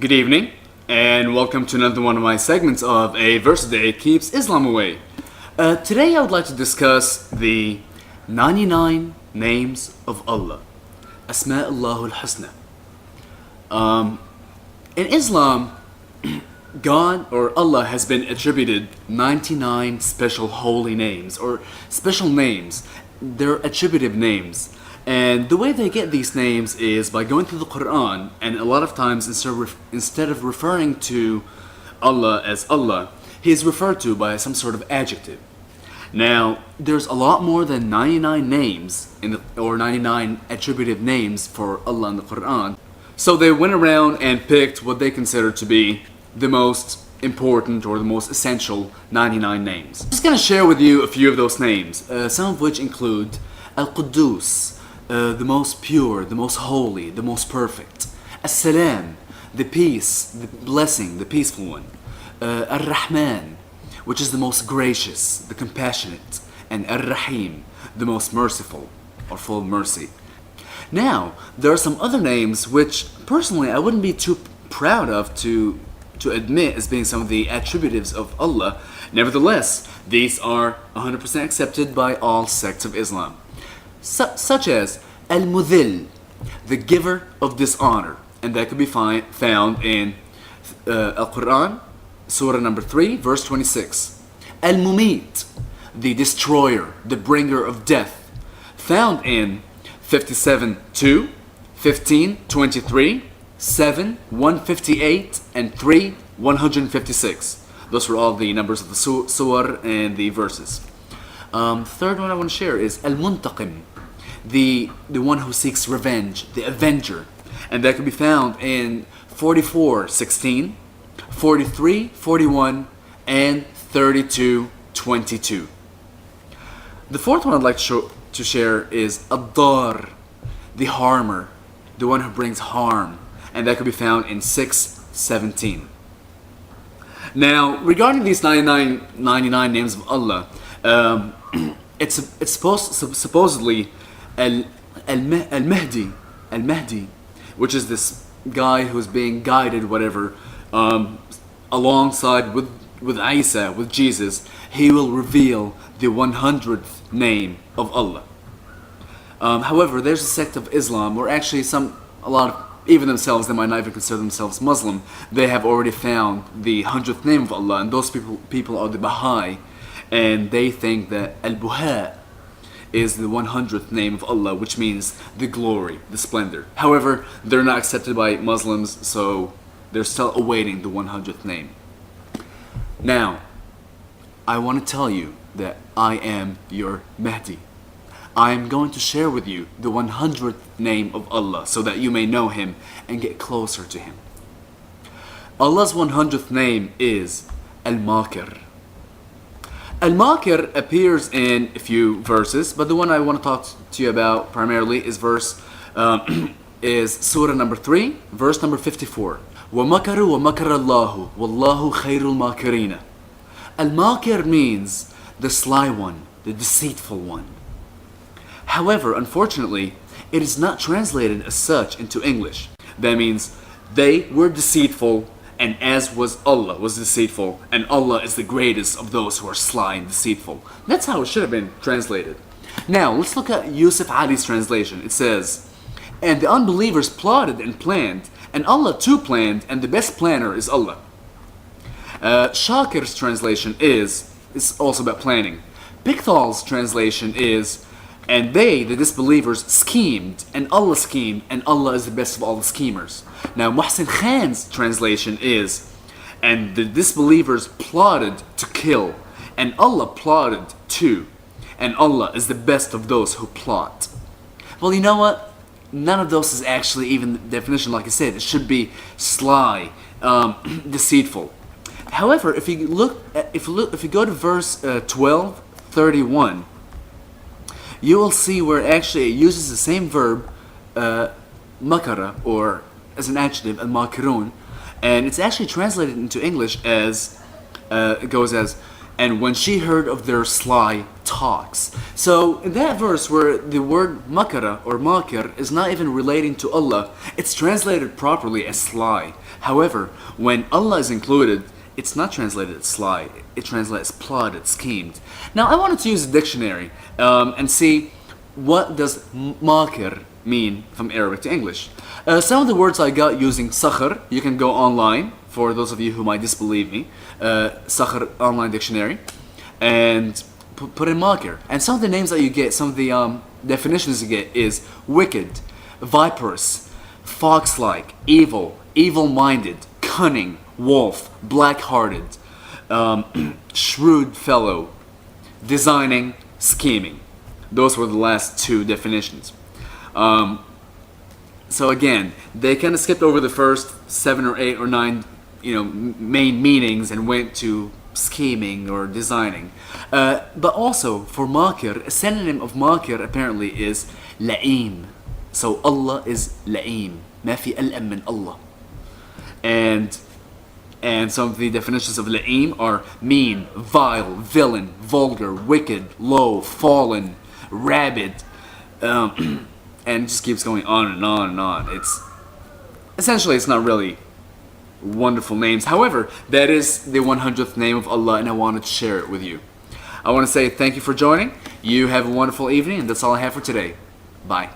Good evening, and welcome to another one of my segments of A Verse a Day Keeps Islam Away. Today I would like to discuss the 99 names of Allah, Asma'Allahu al-Husna. In Islam, God or Allah has been attributed 99 special holy names or special names. They're attributive names. And the way they get these names is by going through the Quran, and a lot of times instead of referring to Allah as Allah, he is referred to by some sort of adjective. Now, there's a lot more than 99 names or 99 attributive names for Allah in the Quran. So they went around and picked what they consider to be the most important or the most essential 99 names. I'm just going to share with you a few of those names, some of which include Al-Quddus, the most pure, the most holy, the most perfect. As-Salam, the peace, the blessing, the peaceful one. Ar-Rahman, which is the most gracious, the compassionate. And Ar-Rahim, the most merciful or full of mercy. Now, there are some other names which personally I wouldn't be too proud of to admit as being some of the attributives of Allah. Nevertheless, these are 100% accepted by all sects of Islam. Such as Al-Mudhil, the giver of dishonor, and that could be found in Al-Quran, Surah number 3, verse 26. Al-Mumit, the destroyer, the bringer of death, found in 57:2, 15:23, 7, 158, and 3, 156. Those were all the numbers of the surah and the verses. Third one I want to share is Al-Muntaqim, the one who seeks revenge, the avenger, and that can be found in 44:16, 43:41, and 32:22. The fourth one I'd like to share is Ad-Dar, the harmer, the one who brings harm, and that can be found in 6:17. Now, regarding these 99 names of Allah, it's supposedly Al-Mahdi, which is this guy who's being guided, whatever, alongside with Isa, with Jesus. He will reveal the 100th name of Allah. However, there's a sect of Islam where actually even themselves, they might not even consider themselves Muslim, they have already found the 100th name of Allah, and those people are the Baha'i, and they think that Al-Buha is the 100th name of Allah, which means the glory, the splendor. However, they're not accepted by Muslims, so they're still awaiting the 100th name. Now, I want to tell you that I am your Mahdi. I am going to share with you the 100th name of Allah so that you may know Him and get closer to Him. Allah's 100th name is Al-Makir. Al-Makir appears in a few verses, but the one I want to talk to you about primarily is Surah number 3, verse number 54. وَمَكَرُوا وَمَكَرَ اللَّهُ وَاللَّهُ خَيْرُ الْمَاكِرِينَ. Al-Makir means the sly one, the deceitful one. However, unfortunately, it is not translated as such into English. That means they were deceitful, and as was Allah was deceitful, and Allah is the greatest of those who are sly and deceitful. That's how it should have been translated. Now, let's look at Yusuf Ali's translation. It says, and the unbelievers plotted and planned, and Allah too planned, and the best planner is Allah. Shakir's translation is also about planning. Pichthal's translation is, and they, the disbelievers, schemed, and Allah is the best of all the schemers. Now, Muhsin Khan's translation is, and the disbelievers plotted to kill, and Allah plotted too, and Allah is the best of those who plot. Well, you know what? None of those is actually even the definition, like I said. It should be sly, deceitful. However, if you go to verse 12:31, you will see where actually it uses the same verb, makara, or as an adjective, al-makirun, and it's actually translated into English as, it goes as, and when she heard of their sly talks. So in that verse where the word makara or makir is not even relating to Allah, it's translated properly as sly. However, when Allah is included, it's not translated as sly. It translates plotted, schemed. Now I wanted to use a dictionary and see what does makir mean from Arabic to English. Some of the words I got using Sakhr. You can go online for those of you who might disbelieve me. Sakhr online dictionary, and put in makir. And some of the names that you get, some of the definitions you get is wicked, viperous, fox-like, evil, evil-minded, cunning, wolf, black-hearted, shrewd fellow, designing, scheming. Those were the last two definitions. So again, they kind of skipped over the first 7 or 8 or 9, main meanings and went to scheming or designing. But also for makir, a synonym of makir apparently is la'im. So Allah is la'im. ما في ألأم من Allah. And some of the definitions of la'im are mean, vile, villain, vulgar, wicked, low, fallen, rabid, and it just keeps going on and on and on. It's not really wonderful names. However, that is the 100th name of Allah, and I wanted to share it with you. I want to say thank you for joining. You have a wonderful evening, and that's all I have for today. Bye.